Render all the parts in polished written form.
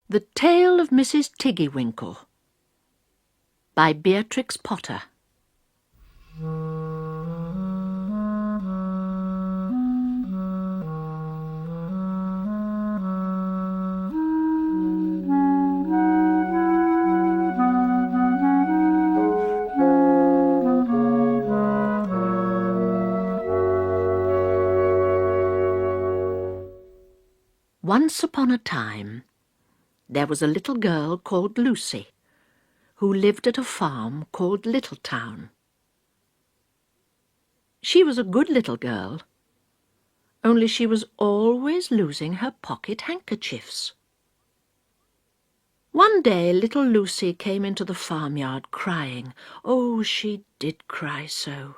The Tale of Mrs. Tiggy-Winkle by Beatrix Potter. Once upon a time, there was a little girl called Lucy, who lived at a farm called Littletown. She was a good little girl, only she was always losing her pocket handkerchiefs. One day little Lucy came into the farmyard crying. Oh, she did cry so.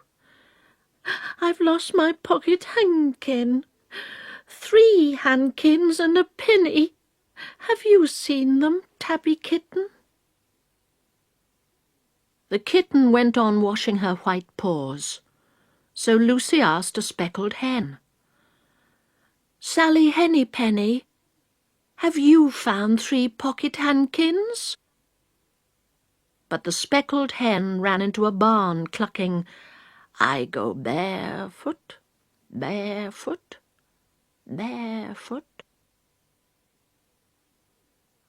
"I've lost my pocket handkin. 3 handkins and a penny. Have you seen them, Tabby Kitten?" The kitten went on washing her white paws, so Lucy asked a speckled hen, "Sally Hennypenny, have you found 3 pocket handkins?" But the speckled hen ran into a barn clucking, "I go barefoot, barefoot, barefoot."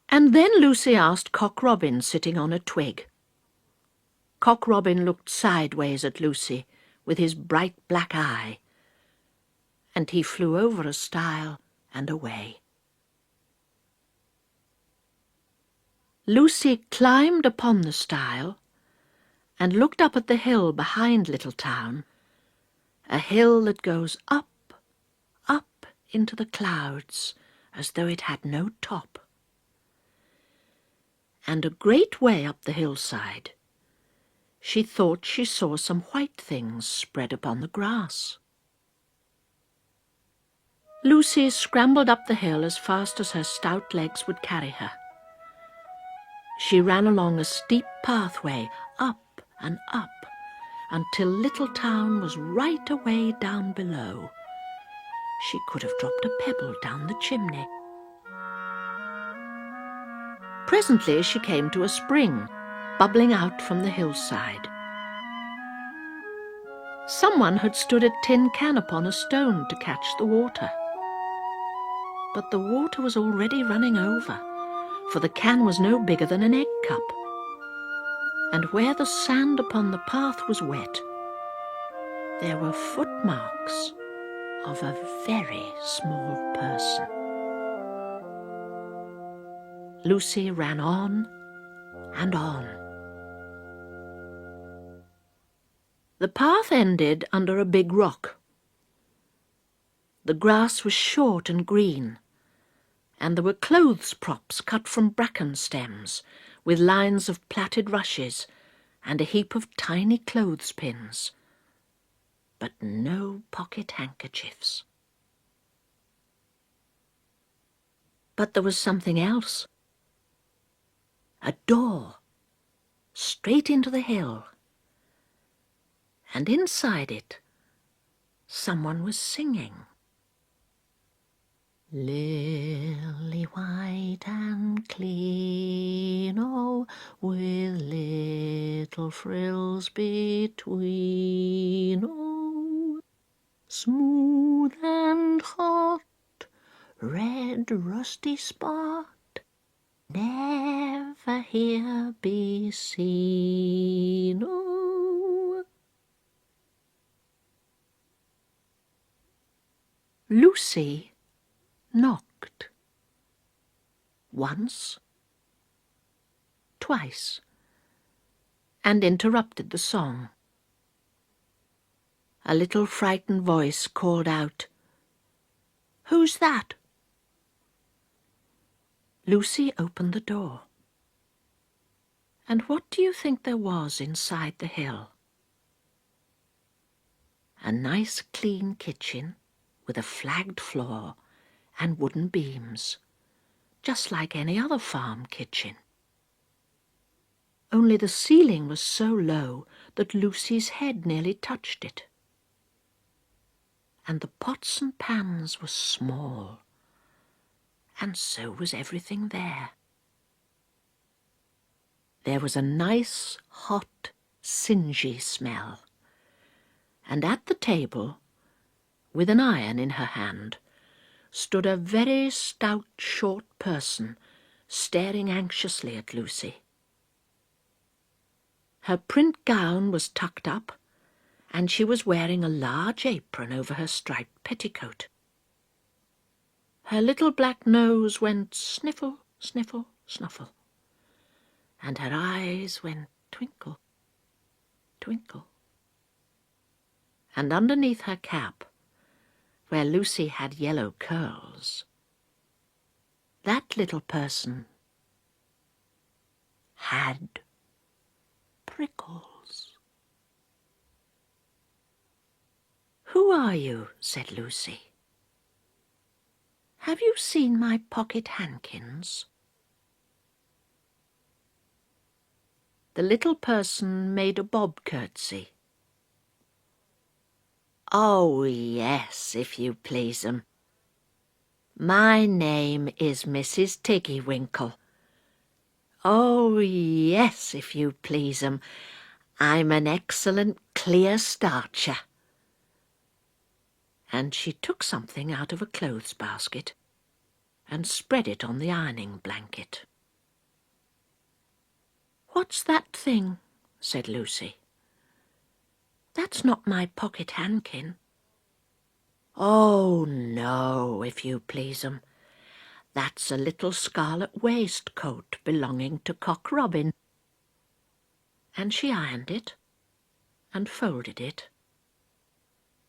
And then Lucy asked Cock Robin sitting on a twig. Cock Robin looked sideways at Lucy with his bright black eye, and he flew over a stile and away. Lucy climbed upon the stile and looked up at the hill behind Littletown, a hill that goes up, up into the clouds as though it had no top. And a great way up the hillside, she thought she saw some white things spread upon the grass. Lucy scrambled up the hill as fast as her stout legs would carry her. She ran along a steep pathway, up and up, until Littletown was right away down below. She could have dropped a pebble down the chimney. Presently she came to a spring, bubbling out from the hillside. Someone had stood a tin can upon a stone to catch the water. But the water was already running over, for the can was no bigger than an egg cup. And where the sand upon the path was wet, there were footmarks of a very small person. Lucy ran on and on. The path ended under a big rock. The grass was short and green, and there were clothes props cut from bracken stems, with lines of plaited rushes and a heap of tiny clothespins, but no pocket handkerchiefs. But there was something else. A door, straight into the hill, and inside it someone was singing. "Lily white and clean, oh, with little frills between, oh, smooth and hot, red rusty spot, never here be seen, oh." Lucy knocked. Once, twice, and interrupted the song. A little frightened voice called out, "Who's that?" Lucy opened the door. And what do you think there was inside the hill? A nice clean kitchen with a flagged floor and wooden beams, just like any other farm kitchen. Only the ceiling was so low that Lucy's head nearly touched it. And the pots and pans were small, and so was everything there. there was a nice, hot, singy smell, and at the table, with an iron in her hand, stood a very stout, short person, staring anxiously at Lucy. Her print gown was tucked up, and she was wearing a large apron over her striped petticoat. Her little black nose went sniffle, sniffle, snuffle, and her eyes went twinkle, twinkle. And underneath her cap, where Lucy had yellow curls, that little person had prickles. "Who are you?" said Lucy. "Have you seen my pocket handkins?" The little person made a bob curtsy. "Oh, yes, if you please 'em. My name is Mrs. Tiggy-Winkle. Oh, yes, if you please 'em. I'm an excellent clear starcher." And she took something out of a clothes basket and spread it on the ironing blanket. "What's that thing?" said Lucy. "That's not my pocket handkin." "Oh, no, if you please 'em. That's a little scarlet waistcoat belonging to Cock Robin." And she ironed it, and folded it,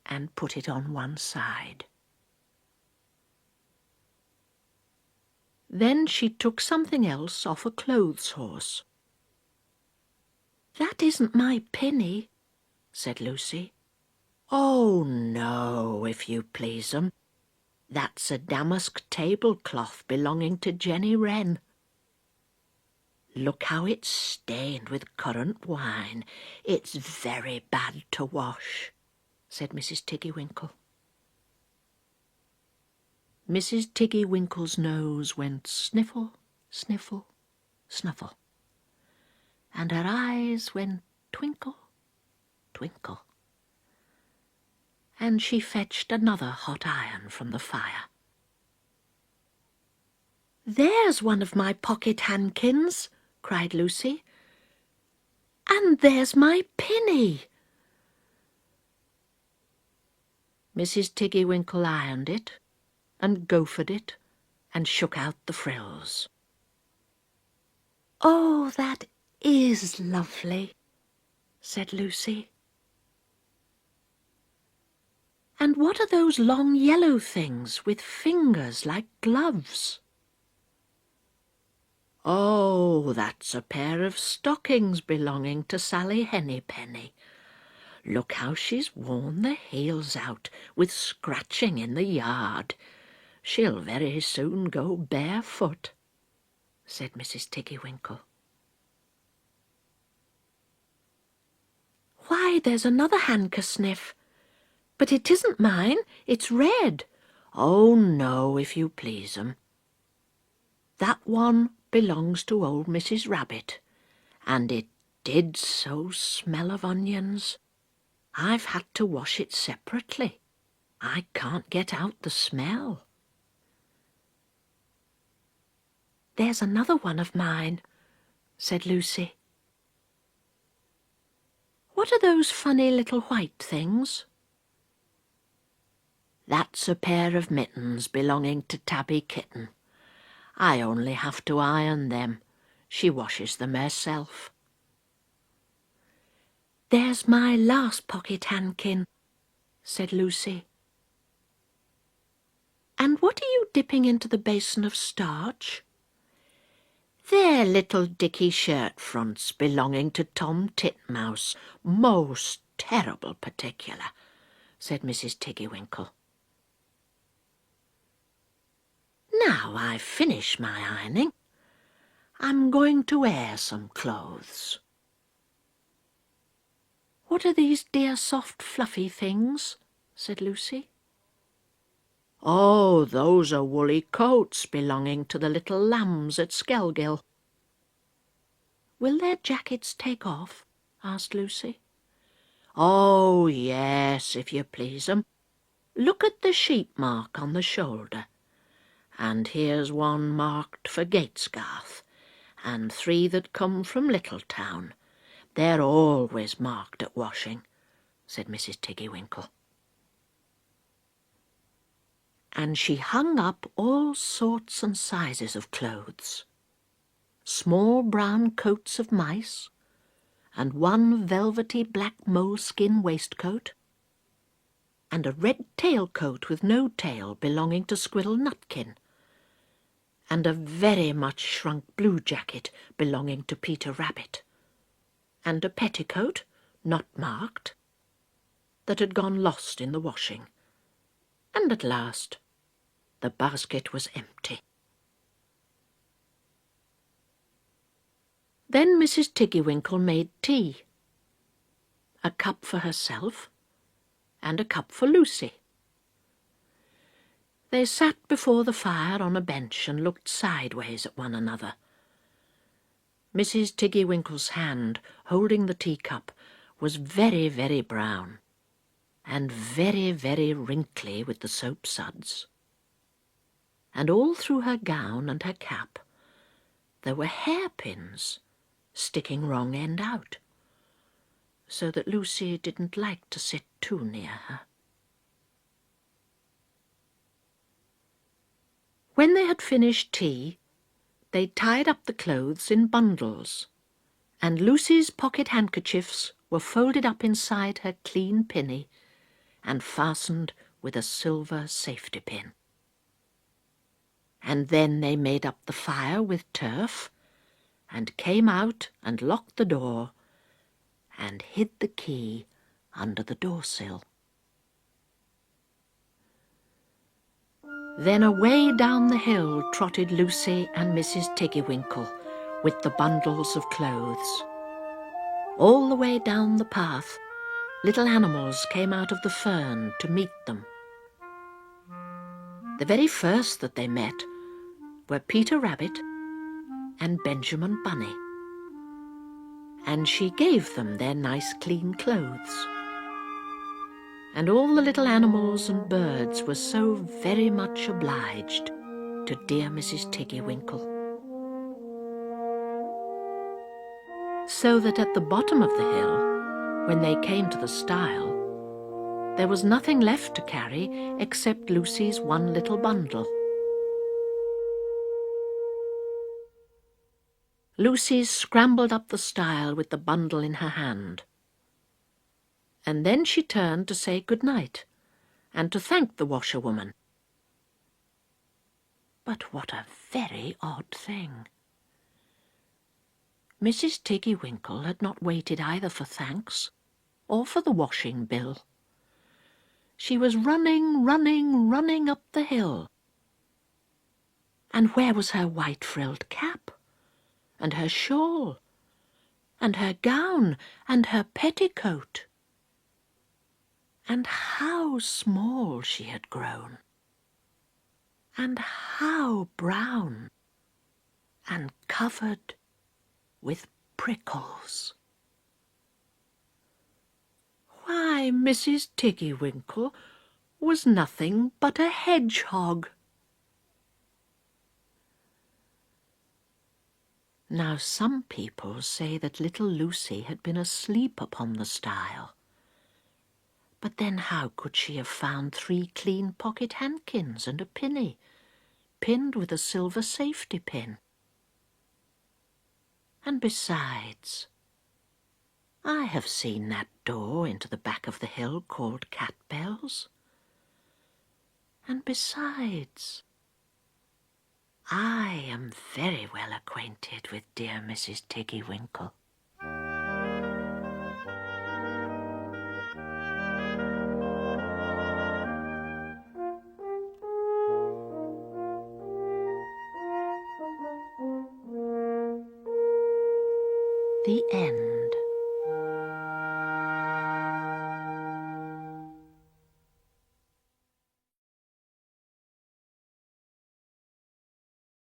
and put it on one side. Then she took something else off a clothes horse. "That isn't my pinny," said Lucy. "Oh, no, if you please 'em. That's a damask tablecloth belonging to Jenny Wren. Look how it's stained with currant wine. It's very bad to wash," said Mrs. Tiggy-Winkle. Mrs. Tiggy-Winkle's nose went sniffle, sniffle, snuffle, and her eyes went twinkle, twinkle. And she fetched another hot iron from the fire. "There's one of my pocket handkins," cried Lucy. "And there's my pinny." Mrs. Tiggy-Winkle ironed it, and gophered it, and shook out the frills. "Oh, that is lovely," said Lucy. "And what are those long yellow things with fingers like gloves?" "Oh, that's a pair of stockings belonging to Sally Hennypenny. Look how she's worn the heels out with scratching in the yard. She'll very soon go barefoot," said Mrs. Tiggy-Winkle. "Why, there's another handkersniff. But it isn't mine, it's red." "Oh, no, if you please 'em. That one belongs to old Mrs. Rabbit, and it did so smell of onions. I've had to wash it separately. I can't get out the smell." "There's another one of mine," said Lucy. "What are those funny little white things?" "That's a pair of mittens belonging to Tabby Kitten. I only have to iron them. She washes them herself." "There's my last pocket handkin," said Lucy. "And what are you dipping into the basin of starch?" "They're little dicky shirt fronts belonging to Tom Titmouse, most terrible particular," said Mrs. Tiggy-Winkle. "Now I've finished my ironing, I'm going to air some clothes." "What are these dear soft fluffy things?" said Lucy. "Oh, those are woolly coats belonging to the little lambs at Skelgill." "Will their jackets take off?" asked Lucy. "Oh, yes, if you please 'em. Look at the sheep mark on the shoulder. And here's one marked for Gatesgarth, and 3 that come from Littletown. They're always marked at washing," said Mrs. Tiggy-Winkle. And she hung up all sorts and sizes of clothes. Small brown coats of mice, and one velvety black moleskin waistcoat, and a red tailcoat with no tail belonging to Squirrel Nutkin, and a very much shrunk blue jacket belonging to Peter Rabbit, and a petticoat, not marked, that had gone lost in the washing. And at last the basket was empty. Then Mrs. Tiggy-Winkle made tea, a cup for herself and a cup for Lucy. They sat before the fire on a bench and looked sideways at one another. Mrs. Tiggy-Winkle's hand, holding the teacup, was very, very brown, and very, very wrinkly with the soap suds. And all through her gown and her cap there were hairpins sticking wrong end out, so that Lucy didn't like to sit too near her. When they had finished tea, they tied up the clothes in bundles, and Lucy's pocket handkerchiefs were folded up inside her clean pinny and fastened with a silver safety pin. And then they made up the fire with turf, and came out and locked the door, and hid the key under the door-sill. Then away down the hill trotted Lucy and Mrs. Tiggy-Winkle with the bundles of clothes. All the way down the path, little animals came out of the fern to meet them. The very first that they met were Peter Rabbit and Benjamin Bunny, and she gave them their nice clean clothes. And all the little animals and birds were so very much obliged to dear Mrs. Tiggy-Winkle. So that at the bottom of the hill, when they came to the stile, there was nothing left to carry except Lucy's one little bundle. Lucy scrambled up the stile with the bundle in her hand, and then she turned to say good night and to thank the washerwoman. But what a very odd thing! Mrs. Tiggy-Winkle had not waited either for thanks or for the washing bill. She was running, running, running up the hill. And where was her white frilled cap, and her shawl, and her gown, and her petticoat? And how small she had grown, and how brown, and covered with prickles. Why, Mrs. Tiggy-Winkle was nothing but a hedgehog. Now some people say that little Lucy had been asleep upon the stile. But then how could she have found 3 clean pocket handkins and a pinny, pinned with a silver safety pin? And besides, I have seen that door into the back of the hill called Cat Bells. And besides, I am very well acquainted with dear Mrs. Tiggy-Winkle. The end.